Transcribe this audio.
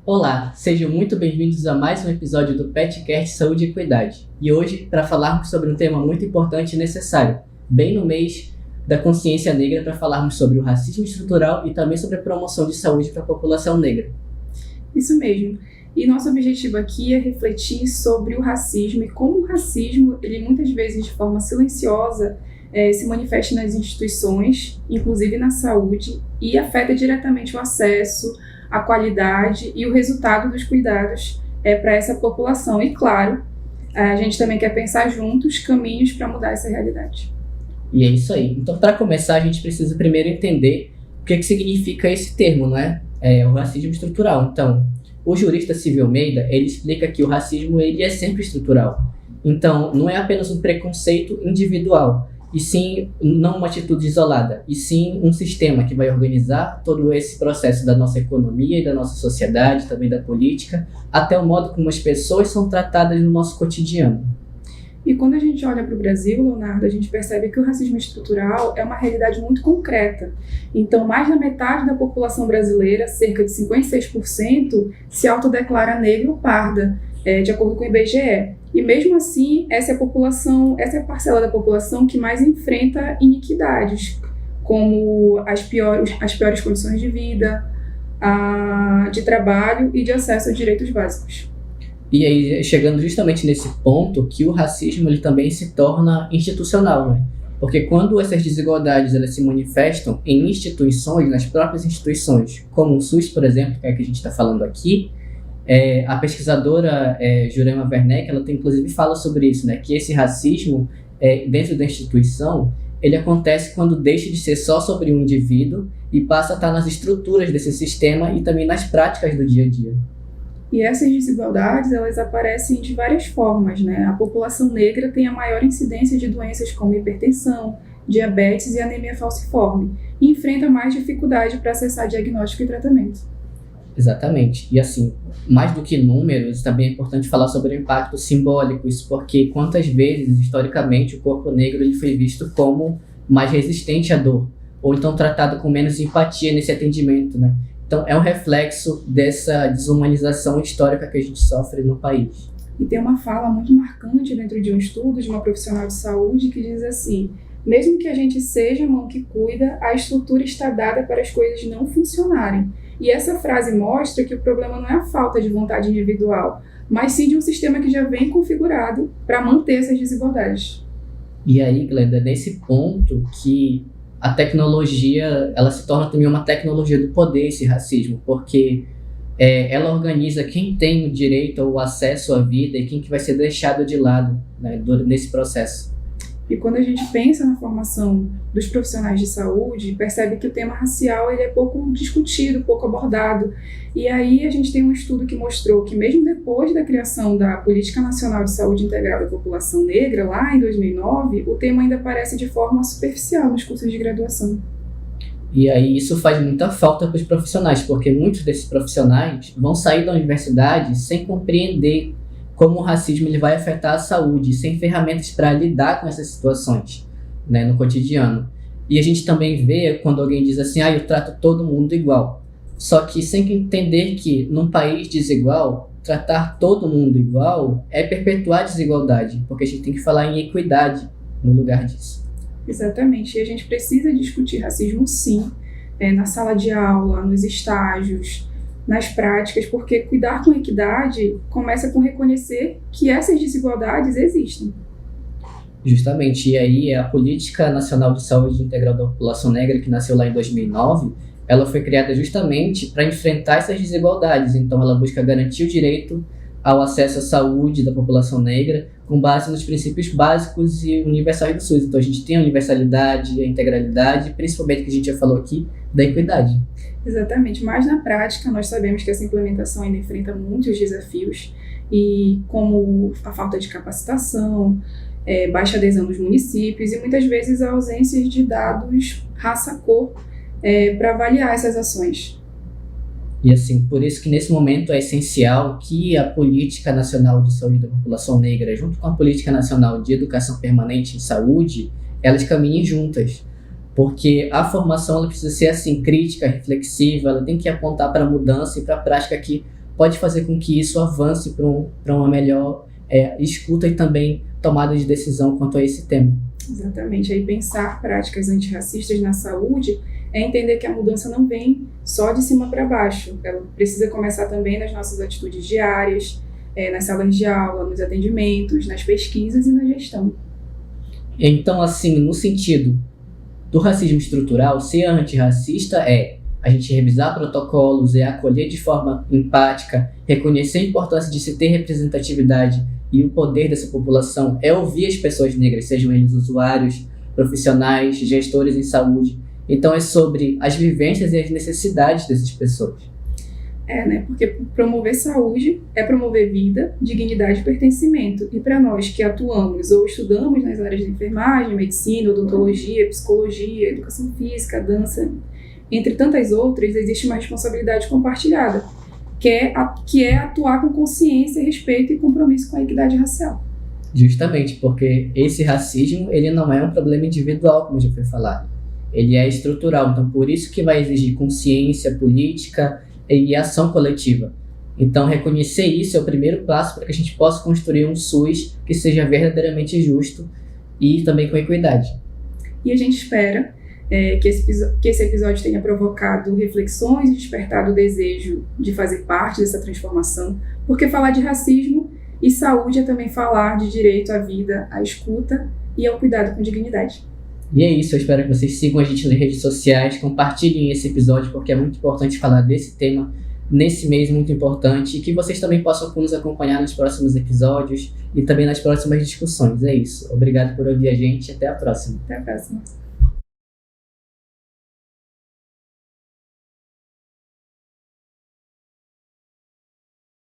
Olá, sejam muito bem-vindos a mais um episódio do PetCast Saúde e Equidade. E hoje, para falarmos sobre um tema muito importante e necessário, bem no mês da consciência negra, para falarmos sobre o racismo estrutural e também sobre a promoção de saúde para a população negra. Isso mesmo. E nosso objetivo aqui é refletir sobre o racismo e como o racismo, ele muitas vezes de forma silenciosa, se manifesta nas instituições, inclusive na saúde, e afeta diretamente o acesso, a qualidade e o resultado dos cuidados para essa população. E claro, a gente também quer pensar juntos caminhos para mudar essa realidade. E é isso aí. Então, para começar, a gente precisa primeiro entender o que significa esse termo, não é? O racismo estrutural. Então, o jurista Silvio Almeida, ele explica que o racismo ele é sempre estrutural. Então, não é apenas um preconceito individual, e sim, não uma atitude isolada, e sim um sistema que vai organizar todo esse processo da nossa economia e da nossa sociedade, também da política, até o modo como as pessoas são tratadas no nosso cotidiano. E quando a gente olha para o Brasil, Leonardo, a gente percebe que o racismo estrutural é uma realidade muito concreta. Então, mais da metade da população brasileira, cerca de 56%, se autodeclara negra ou parda, de acordo com o IBGE. E mesmo assim, essa é a parcela da população que mais enfrenta iniquidades, como as piores condições de vida, de trabalho e de acesso a direitos básicos. E aí, chegando justamente nesse ponto, que o racismo ele também se torna institucional, né? Porque quando essas desigualdades elas se manifestam em instituições, nas próprias instituições, como o SUS, por exemplo, que é a que a gente está falando aqui, a pesquisadora Jurema Werneck, ela inclusive fala sobre isso, né? Que esse racismo dentro da instituição, ele acontece quando deixa de ser só sobre um indivíduo e passa a estar nas estruturas desse sistema e também nas práticas do dia a dia. E essas desigualdades, elas aparecem de várias formas, né? A população negra tem a maior incidência de doenças como hipertensão, diabetes e anemia falciforme, e enfrenta mais dificuldade para acessar diagnóstico e tratamento. Exatamente. E assim, mais do que números, também é importante falar sobre o impacto simbólico, isso porque quantas vezes, historicamente, o corpo negro ele foi visto como mais resistente à dor, ou então tratado com menos empatia nesse atendimento, né? Então, é um reflexo dessa desumanização histórica que a gente sofre no país. E tem uma fala muito marcante dentro de um estudo de uma profissional de saúde que diz assim: mesmo que a gente seja a mão que cuida, a estrutura está dada para as coisas não funcionarem. E essa frase mostra que o problema não é a falta de vontade individual, mas sim de um sistema que já vem configurado para manter essas desigualdades. E aí, Glenda, nesse ponto que a tecnologia, ela se torna também uma tecnologia do poder, esse racismo, porque ela organiza quem tem o direito ao acesso à vida e quem que vai ser deixado de lado, né, nesse processo. E quando a gente pensa na formação dos profissionais de saúde, percebe que o tema racial ele é pouco discutido, pouco abordado. E aí a gente tem um estudo que mostrou que mesmo depois da criação da Política Nacional de Saúde Integral da População Negra, lá em 2009, o tema ainda aparece de forma superficial nos cursos de graduação. E aí isso faz muita falta para os profissionais, porque muitos desses profissionais vão sair da universidade sem compreender como o racismo ele vai afetar a saúde, sem ferramentas para lidar com essas situações, né, no cotidiano. E a gente também vê quando alguém diz assim, eu trato todo mundo igual. Só que sem entender que num país desigual, tratar todo mundo igual é perpetuar a desigualdade, porque a gente tem que falar em equidade no lugar disso. Exatamente, e a gente precisa discutir racismo sim, na sala de aula, nos estágios, nas práticas, porque cuidar com equidade começa com reconhecer que essas desigualdades existem. Justamente, e aí a Política Nacional de Saúde Integral da População Negra, que nasceu lá em 2009, ela foi criada justamente para enfrentar essas desigualdades. Então ela busca garantir o direito ao acesso à saúde da população negra com base nos princípios básicos e universais do SUS. Então a gente tem a universalidade, a integralidade, principalmente que a gente já falou aqui, da equidade. Exatamente, mas na prática nós sabemos que essa implementação ainda enfrenta muitos desafios, e como a falta de capacitação, baixa adesão dos municípios e muitas vezes a ausência de dados raça-cor para avaliar essas ações. E assim, por isso que nesse momento é essencial que a Política Nacional de Saúde da População Negra, junto com a Política Nacional de Educação Permanente em Saúde, elas caminhem juntas. Porque a formação ela precisa ser assim, crítica, reflexiva, ela tem que apontar para a mudança e para a prática que pode fazer com que isso avance para uma melhor escuta e também tomada de decisão quanto a esse tema. Exatamente. Aí pensar práticas antirracistas na saúde é entender que a mudança não vem só de cima para baixo. Ela precisa começar também nas nossas atitudes diárias, nas salas de aula, nos atendimentos, nas pesquisas e na gestão. Então, assim, no sentido do racismo estrutural, ser antirracista é a gente revisar protocolos, acolher de forma empática, reconhecer a importância de se ter representatividade e o poder dessa população, é ouvir as pessoas negras, sejam eles usuários, profissionais, gestores em saúde. Então é sobre as vivências e as necessidades dessas pessoas. Porque promover saúde é promover vida, dignidade e pertencimento. E para nós que atuamos ou estudamos nas áreas de enfermagem, medicina, odontologia, psicologia, educação física, dança, entre tantas outras, existe uma responsabilidade compartilhada, que é atuar com consciência, respeito e compromisso com a equidade racial. Justamente, porque esse racismo ele não é um problema individual, como já foi falado. Ele é estrutural, então por isso que vai exigir consciência política e ação coletiva. Então reconhecer isso é o primeiro passo para que a gente possa construir um SUS que seja verdadeiramente justo e também com equidade. E a gente espera que esse episódio tenha provocado reflexões e despertado o desejo de fazer parte dessa transformação, porque falar de racismo e saúde é também falar de direito à vida, à escuta e ao cuidado com dignidade. E é isso, eu espero que vocês sigam a gente nas redes sociais, compartilhem esse episódio, porque é muito importante falar desse tema nesse mês muito importante, e que vocês também possam nos acompanhar nos próximos episódios e também nas próximas discussões. É isso. Obrigado por ouvir a gente. Até a próxima. Até a próxima.